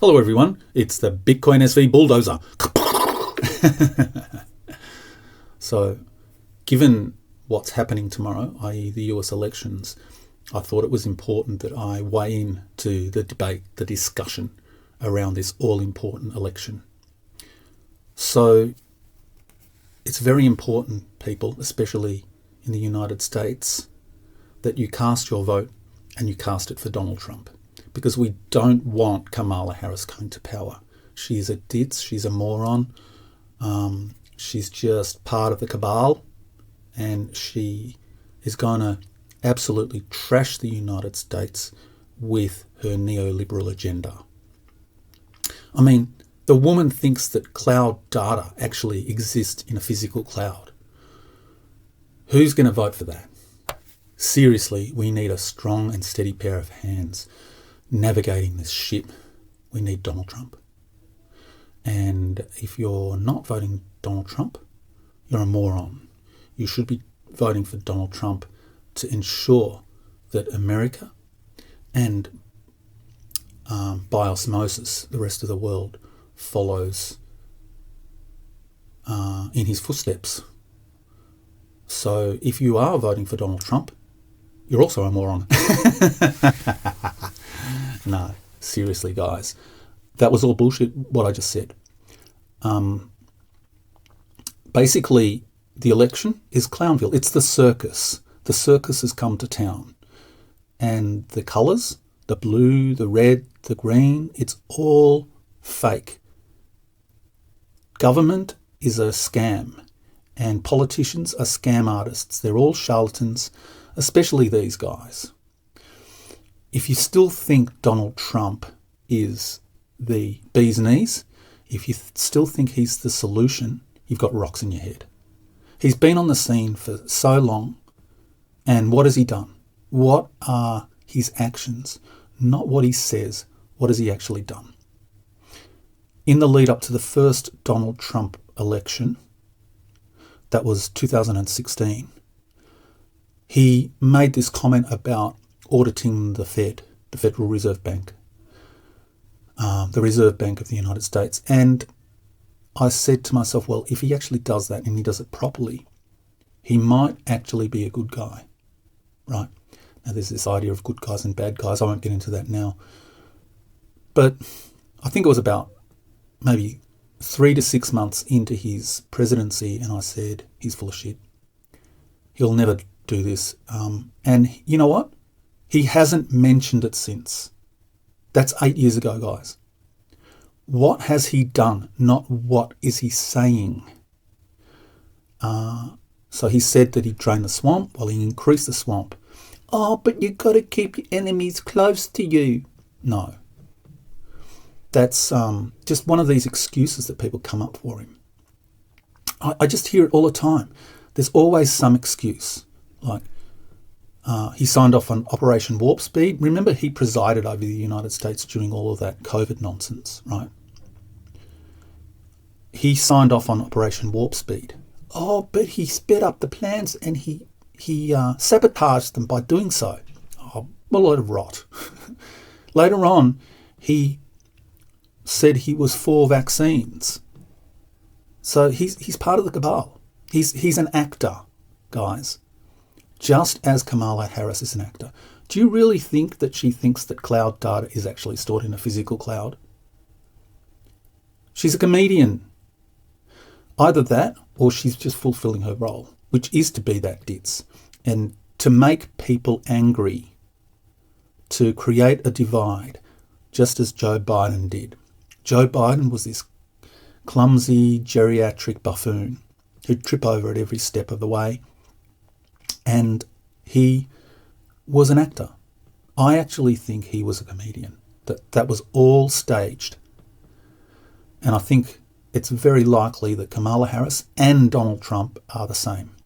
Hello everyone, it's the Bitcoin SV bulldozer. So, given what's happening tomorrow, i.e. the US elections, I thought it was important that I weigh in to the debate, the discussion around this all-important election. So, it's very important, people, especially in the United States, that you cast your vote and you cast it for Donald Trump. Because we don't want Kamala Harris coming to power. She's a ditz, she's a moron, she's just part of the cabal, and she is going to absolutely trash the United States with her neoliberal agenda. I mean, the woman thinks that cloud data actually exists in a physical cloud. Who's going to vote for that? Seriously, we need a strong and steady pair of hands navigating this shit. We need Donald Trump. And if you're not voting Donald Trump, you're a moron. You should be voting for Donald Trump to ensure that America and by osmosis, the rest of the world follows in his footsteps. So if you are voting for Donald Trump, you're also a moron. No, seriously, guys. That was all bullshit, what I just said. Basically, the election is Clownville. It's the circus. The circus has come to town. And the colours, the blue, the red, the green, it's all fake. Government is a scam. And politicians are scam artists. They're all charlatans, especially these guys. If you still think Donald Trump is the bee's knees, if you still think he's the solution, you've got rocks in your head. He's been on the scene for so long, and what has he done? What are his actions? Not what he says. What has he actually done? In the lead up to the first Donald Trump election, that was 2016, he made this comment about auditing the Fed, the Federal Reserve Bank, the Reserve Bank of the United States. And I said to myself, well, if he actually does that and he does it properly, he might actually be a good guy, right? Now, there's this idea of good guys and bad guys. I won't get into that now. But I think it was about maybe 3 to 6 months into his presidency, and I said, he's full of shit. He'll never do this. And you know what? He hasn't mentioned it since. That's 8 years ago, guys. What has he done? Not what is he saying? So he said that he'd drain the swamp. Well, he increased the swamp. Oh, but you've got to keep your enemies close to you. No. That's just one of these excuses that people come up for him. I just hear it all the time. There's always some excuse. Like, he signed off on Operation Warp Speed. Remember, he presided over the United States during all of that COVID nonsense, right? He signed off on Operation Warp Speed. Oh, but he sped up the plans and he sabotaged them by doing so. Oh, a load of rot. Later on, he said he was for vaccines. So he's part of the cabal. He's an actor, guys. Just as Kamala Harris is an actor. Do you really think that she thinks that cloud data is actually stored in a physical cloud? She's a comedian. Either that or she's just fulfilling her role, which is to be that ditz. And to make people angry, to create a divide, just as Joe Biden did. Joe Biden was this clumsy geriatric buffoon who'd trip over at every step of the way. And he was an actor. I actually think he was a comedian. That was all staged. And I think it's very likely that Kamala Harris and Donald Trump are the same.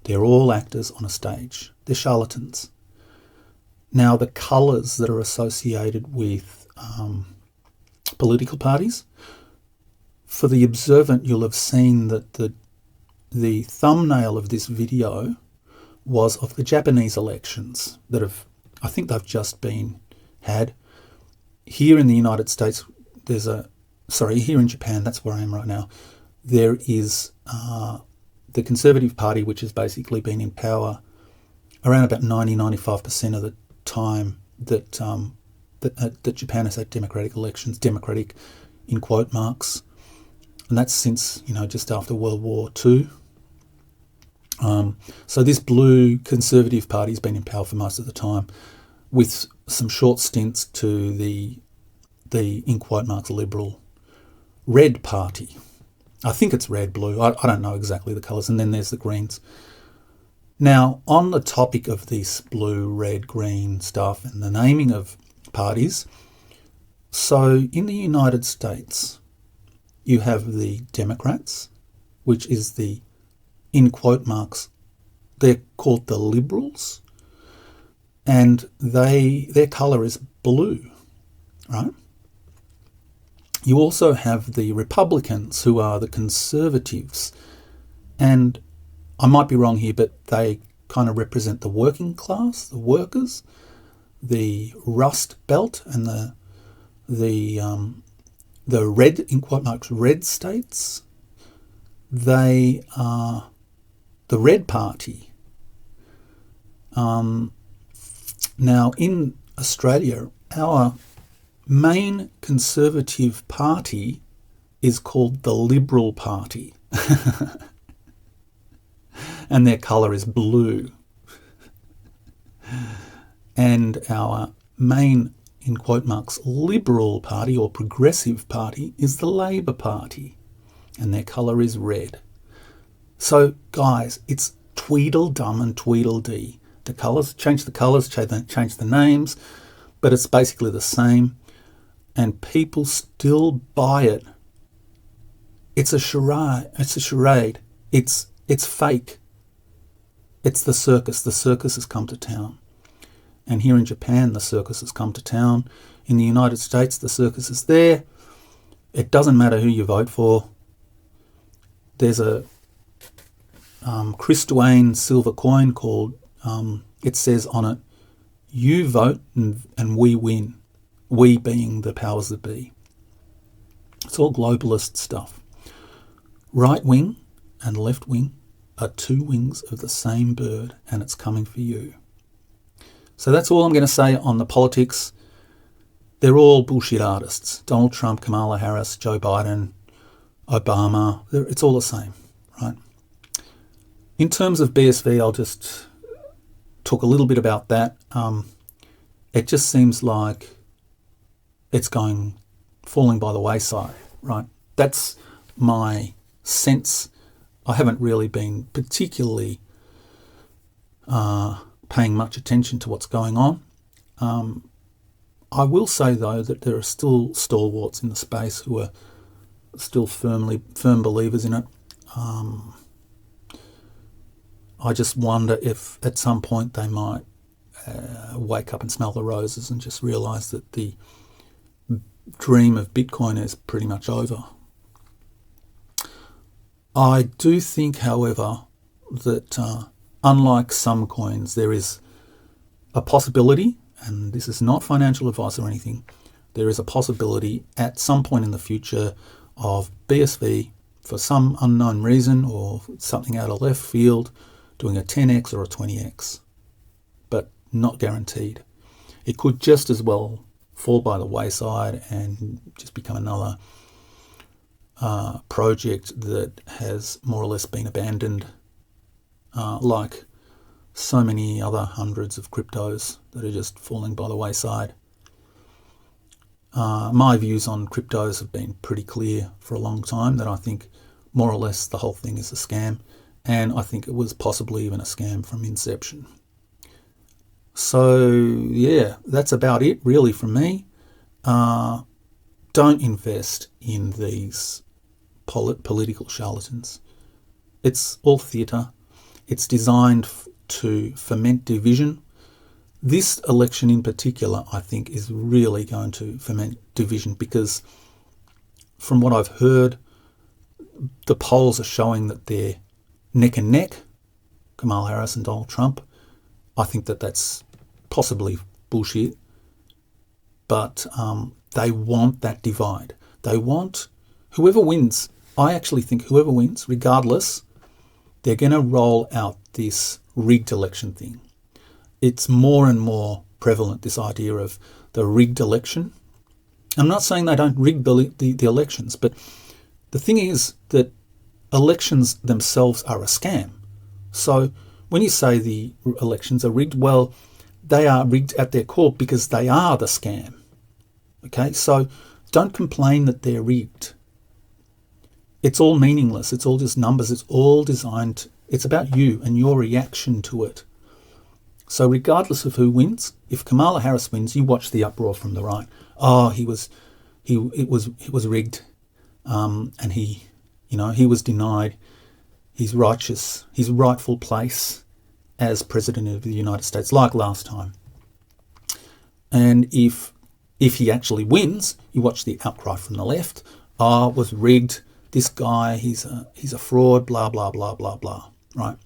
They're all actors on a stage. They're charlatans. Now, the colours that are associated with political parties, for the observant, you'll have seen that the thumbnail of this video was of the Japanese elections that have, I think they've just been had. Here in the United States, here in Japan, that's where I am right now, there is the Conservative Party, which has basically been in power around about 90-95% of the time that Japan has had democratic elections, democratic in quote marks, and that's since, just after World War II. So this blue Conservative Party has been in power for most of the time, with some short stints to the in quote marks Liberal Red Party. I think it's red, blue. I don't know exactly the colours. And then there's the Greens. Now, on the topic of this blue, red, green stuff and the naming of parties, so in the United States, you have the Democrats, which is the, in quote marks, they're called the Liberals, and their colour is blue, right? You also have the Republicans, who are the Conservatives, and I might be wrong here, but they kind of represent the working class, the workers, the Rust Belt, and the red, in quote marks, red states. They are the Red Party. Now, in Australia, our main Conservative party is called the Liberal Party. And their colour is blue. And our main, in quote marks, Liberal Party or Progressive Party is the Labor Party, and their colour is red. So, guys, it's Tweedledum and Tweedledee. The colours, change the names, but it's basically the same, and people still buy it. It's a charade. It's fake. It's the circus. The circus has come to town. And here in Japan, the circus has come to town. In the United States, the circus is there. It doesn't matter who you vote for. There's a Chris Dwayne silver coin called, it says on it, you vote and we win. We being the powers that be. It's all globalist stuff. Right wing and left wing are two wings of the same bird, and it's coming for you. So that's all I'm going to say on the politics. They're all bullshit artists. Donald Trump, Kamala Harris, Joe Biden, Obama, it's all the same, right? In terms of BSV, I'll just talk a little bit about that. It just seems like it's falling by the wayside, right? That's my sense. I haven't really been particularly paying much attention to what's going on. I will say, though, that there are still stalwarts in the space who are still firm believers in it. I just wonder if at some point they might wake up and smell the roses and just realise that the dream of Bitcoin is pretty much over. I do think, however, that unlike some coins, there is a possibility, and this is not financial advice or anything, there is a possibility at some point in the future of BSV, for some unknown reason or something out of left field, doing a 10x or a 20x, but not guaranteed. It could just as well fall by the wayside and just become another project that has more or less been abandoned, like so many other hundreds of cryptos that are just falling by the wayside. My views on cryptos have been pretty clear for a long time, that I think more or less the whole thing is a scam, and I think it was possibly even a scam from inception. So yeah, that's about it really from me. Don't invest in these political charlatans. It's all theatre. It's designed to foment division. This election in particular, I think, is really going to foment division, because from what I've heard, the polls are showing that they're neck and neck, Kamala Harris and Donald Trump. I think that that's possibly bullshit. but they want that divide. They want whoever wins. I actually think whoever wins, regardless, they're going to roll out this rigged election thing. It's more and more prevalent, this idea of the rigged election. I'm not saying they don't rig the elections, but the thing is that elections themselves are a scam. So when you say the elections are rigged, well, they are rigged at their core because they are the scam. Okay, so don't complain that they're rigged. It's all meaningless. It's all just numbers. It's all designed. It's about you and your reaction to it. So regardless of who wins, if Kamala Harris wins, you watch the uproar from the right. Oh, it was rigged, and he was denied his rightful place as President of the United States, like last time. And if he actually wins, you watch the outcry from the left. Oh, it was rigged. This guy, he's a fraud. Blah blah blah blah blah. Right.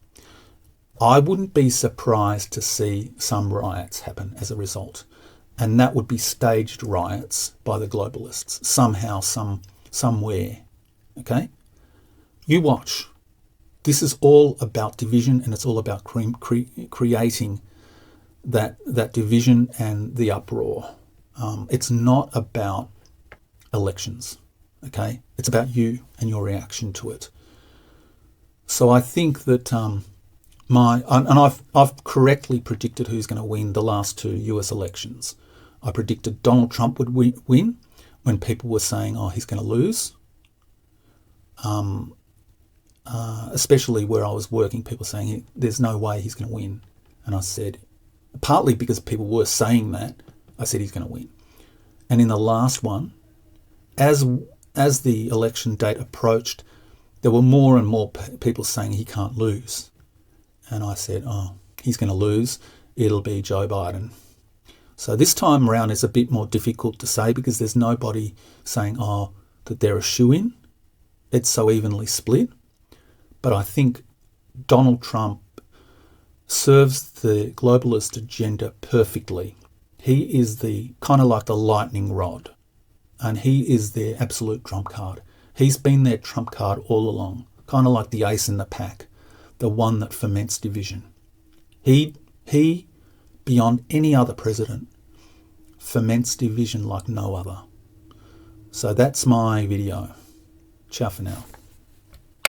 I wouldn't be surprised to see some riots happen as a result. And that would be staged riots by the globalists, somehow, somewhere. Okay? You watch. This is all about division, and it's all about creating that division and the uproar. It's not about elections. Okay? It's about you and your reaction to it. So I think that I've correctly predicted who's going to win the last two US elections. I predicted Donald Trump would win when people were saying, oh, he's going to lose. Especially where I was working, people saying there's no way he's going to win. And I said, partly because people were saying that, I said he's going to win. And in the last one, as the election date approached, there were more and more people saying he can't lose. And I said, oh, he's going to lose. It'll be Joe Biden. So this time around it's a bit more difficult to say because there's nobody saying, oh, that they're a shoo-in. It's so evenly split. But I think Donald Trump serves the globalist agenda perfectly. He is the kind of like the lightning rod, and he is their absolute trump card. He's been their trump card all along, kind of like the ace in the pack, the one that foments division. He, beyond any other president, foments division like no other. So that's my video. Ciao for now.